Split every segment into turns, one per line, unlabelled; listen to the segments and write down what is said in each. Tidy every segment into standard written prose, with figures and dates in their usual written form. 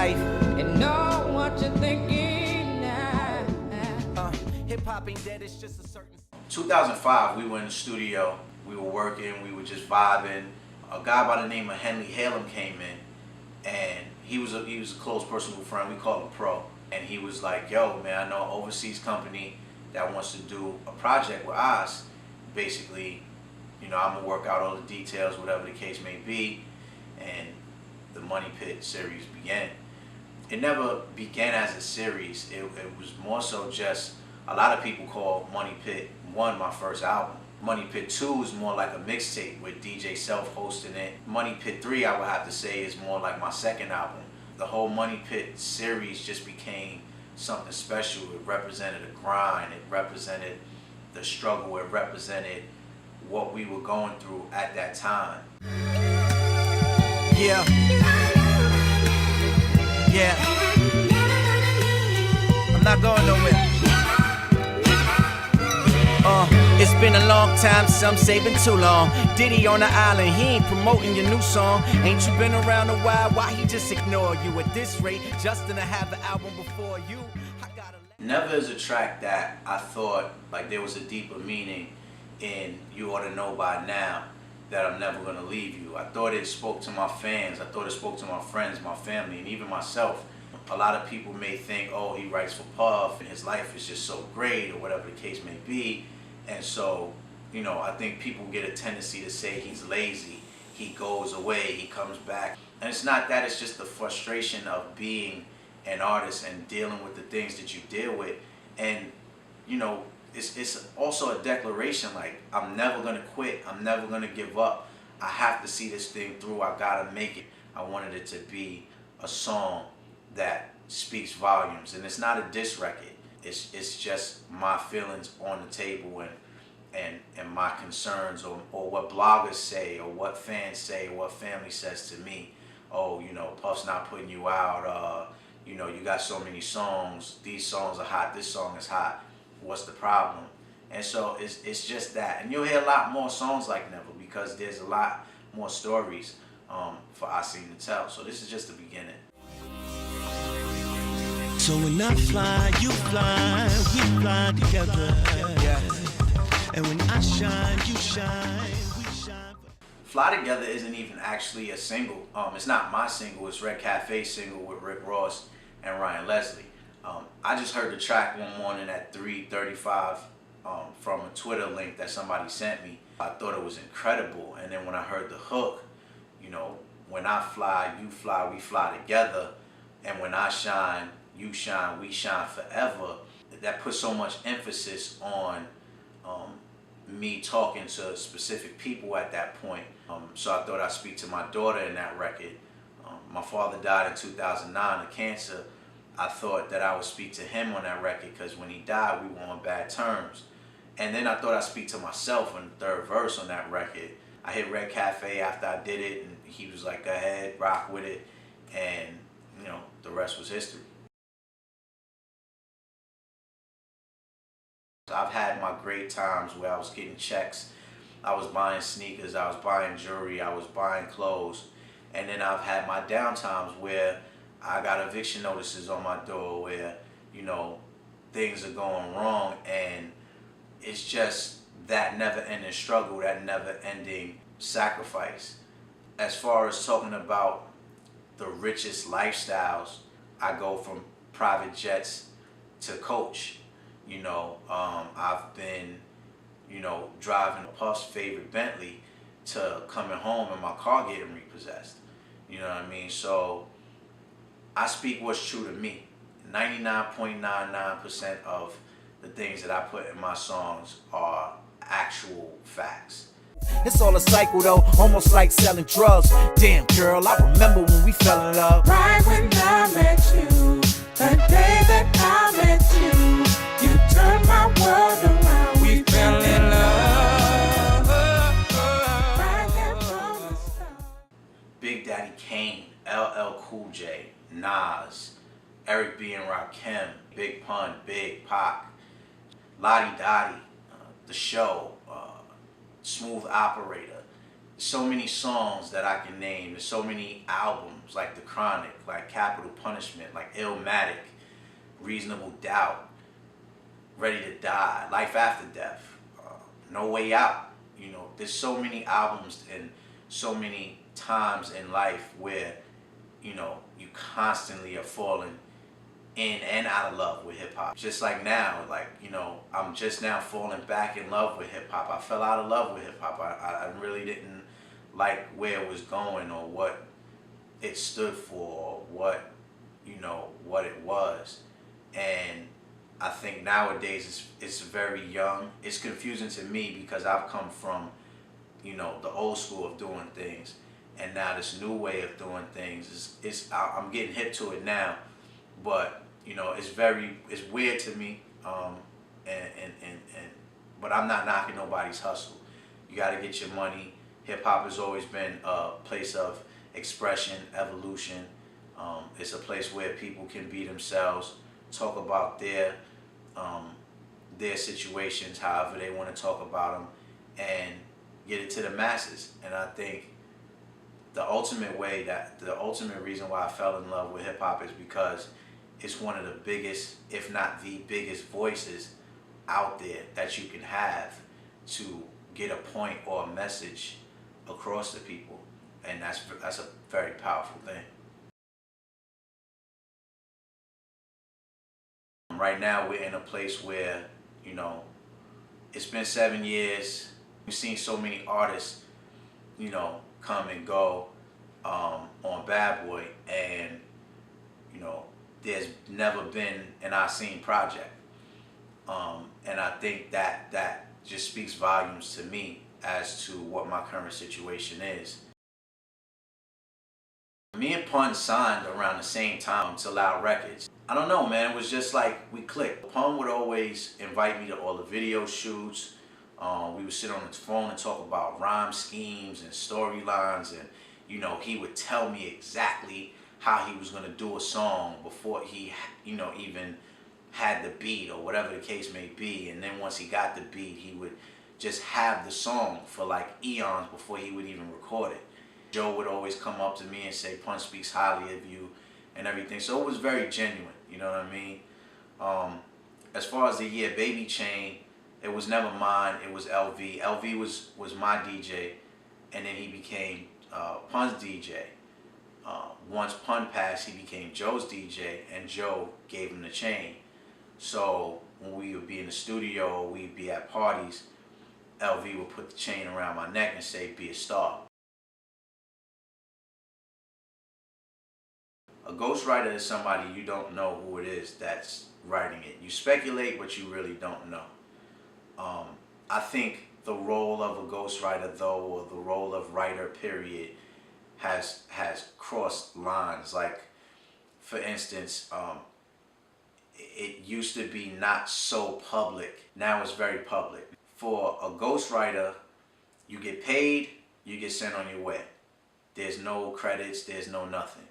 life.
And know what you're thinking now.
Hip-hop ain't dead, it's just a certain...
2005, we were in the studio, we were working, we were just vibing. A guy by the name of Henley Halem came in, and he was a close personal friend. We called him Pro. And he was like, yo, man, I know an overseas company that wants to do a project with us. Basically, you know, I'm gonna work out all the details, whatever the case may be. And the Money Pit series began. It never began as a series. It was more so just, a lot of people call Money Pit 1 my first album. Money Pit 2 is more like a mixtape with DJ Self hosting it. Money Pit 3, I would have to say, is more like my second album. The whole Money Pit series just became something special. It represented a grind, it represented the struggle, it represented what we were going through at that time.
Yeah. Yeah. I'm not going nowhere. It's been a long time, some say been too long. Diddy on the island, he ain't promoting your new song. Ain't you been around a while? Why he just ignore you? At this rate, Justin to have the album before you.
Never is a track that I thought like there was a deeper meaning in. You ought to know by now that I'm never gonna leave you. I thought it spoke to my fans. I thought it spoke to my friends, my family, and even myself. A lot of people may think, oh, he writes for Puff and his life is just so great, or whatever the case may be. And so, you know, I think people get a tendency to say he's lazy. He goes away, he comes back. And it's not that, it's just the frustration of being an artist and dealing with the things that you deal with. And, you know, it's also a declaration like, I'm never gonna quit, I'm never gonna give up. I have to see this thing through, I gotta make it. I wanted it to be a song that speaks volumes, and it's not a diss record. It's just my feelings on the table and my concerns, or what bloggers say, or what fans say, or what family says to me. Oh, you know, Puff's not putting you out, you know, you got so many songs, these songs are hot, this song is hot, what's the problem? And so it's just that. And you'll hear a lot more songs like Never, because there's a lot more stories for Aasim to tell. So this is just the beginning.
So when I fly, you fly, we fly together. Yeah. And when I shine, you shine, we shine.
Fly Together isn't even actually a single. It's not my single, it's Red Cafe's single with Rick Ross and Ryan Leslie. I just heard the track one morning at 3:35 from a Twitter link that somebody sent me. I thought it was incredible, and then when I heard the hook, you know, when I fly, you fly, we fly together, and when I shine, you shine, we shine forever. That puts so much emphasis on me talking to specific people at that point. So I thought I'd speak to my daughter in that record. My father died in 2009 of cancer. I thought that I would speak to him on that record because when he died, we were on bad terms. And then I thought I'd speak to myself on the third verse on that record. I hit Red Cafe after I did it, and he was like, go ahead, rock with it. And, you know, the rest was history. I've had my great times where I was getting checks, I was buying sneakers, I was buying jewelry, I was buying clothes. And then I've had my down times where I got eviction notices on my door, where, you know, things are going wrong, and it's just that never-ending struggle, that never-ending sacrifice. As far as talking about the richest lifestyles, I go from private jets to coach. You know, I've been, you know, driving Puff's favorite Bentley to coming home and my car getting repossessed. You know what I mean? So I speak what's true to me. 99.99% of the things that I put in my songs are actual facts.
It's all a cycle though, almost like selling drugs. Damn girl, I remember when we fell in love.
Right when I met you, the day that I met you, you turned my world around. We fell in love. Right there from the start.
Big Daddy Kane, LL Cool J, Nas, Eric B. and Rakim, Big Pun, Big Pac, Lottie Dottie, The Show, Smooth Operator, so many songs that I can name. There's so many albums like The Chronic, like Capital Punishment, like Illmatic, Reasonable Doubt, Ready to Die, Life After Death, No Way Out. You know, there's so many albums and so many times in life where, you know, you constantly are falling in and out of love with hip hop. Just like now, like, you know, I'm just now falling back in love with hip hop. I fell out of love with hip hop. I really didn't like where it was going or what it stood for, or what, you know, what it was. And I think nowadays it's very young. It's confusing to me because I've come from, you know, the old school of doing things, and now this new way of doing things I'm getting hip to it now, but you know, it's weird to me, but I'm not knocking nobody's hustle. You got to get your money. Hip hop has always been a place of expression, evolution. It's a place where people can be themselves, talk about their situations, however they want to talk about them, and get it to the masses. And I think the ultimate reason why I fell in love with hip hop is because it's one of the biggest, if not the biggest, voices out there that you can have to get a point or a message across to people, and that's a very powerful thing. Right now we're in a place where, you know, it's been 7 years. We've seen so many artists, you know, come and go on Bad Boy, and you know, there's never been an Aasim project, and I think that just speaks volumes to me as to what my current situation is. Me and Pun signed around the same time to Loud Records. I don't know, man, it was just like we clicked. Pun would always invite me to all the video shoots. We would sit on the phone and talk about rhyme schemes and storylines, and you know, he would tell me exactly how he was going to do a song before he, you know, even had the beat or whatever the case may be. And then once he got the beat, he would just have the song for like eons before he would even record it. Joe would always come up to me and say, Pun speaks highly of you and everything. So it was very genuine, you know what I mean? As far as the year Baby Chain, it was never mine, it was LV. LV was my DJ, and then he became Pun's DJ. Once Pun passed, he became Joe's DJ, and Joe gave him the chain. So when we would be in the studio or we'd be at parties, LV would put the chain around my neck and say, be a star. A ghostwriter is somebody you don't know who it is that's writing it. You speculate, but you really don't know. I think the role of a ghostwriter, though, or the role of writer, period, has crossed lines. Like, for instance, it used to be not so public. Now it's very public. For a ghostwriter, you get paid, you get sent on your way. There's no credits, there's no nothing.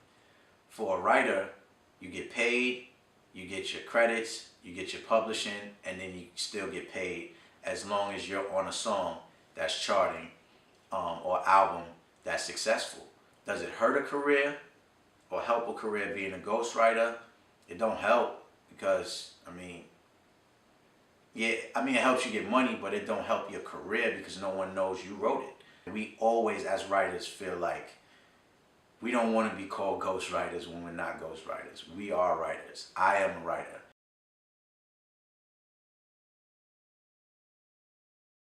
For a writer, you get paid, you get your credits, you get your publishing, and then you still get paid as long as you're on a song that's charting or album that's successful. Does it hurt a career or help a career being a ghostwriter? It don't help, because, it helps you get money, but it don't help your career because no one knows you wrote it. We always, as writers, feel like we don't want to be called ghostwriters when we're not ghostwriters. We are writers. I am a writer.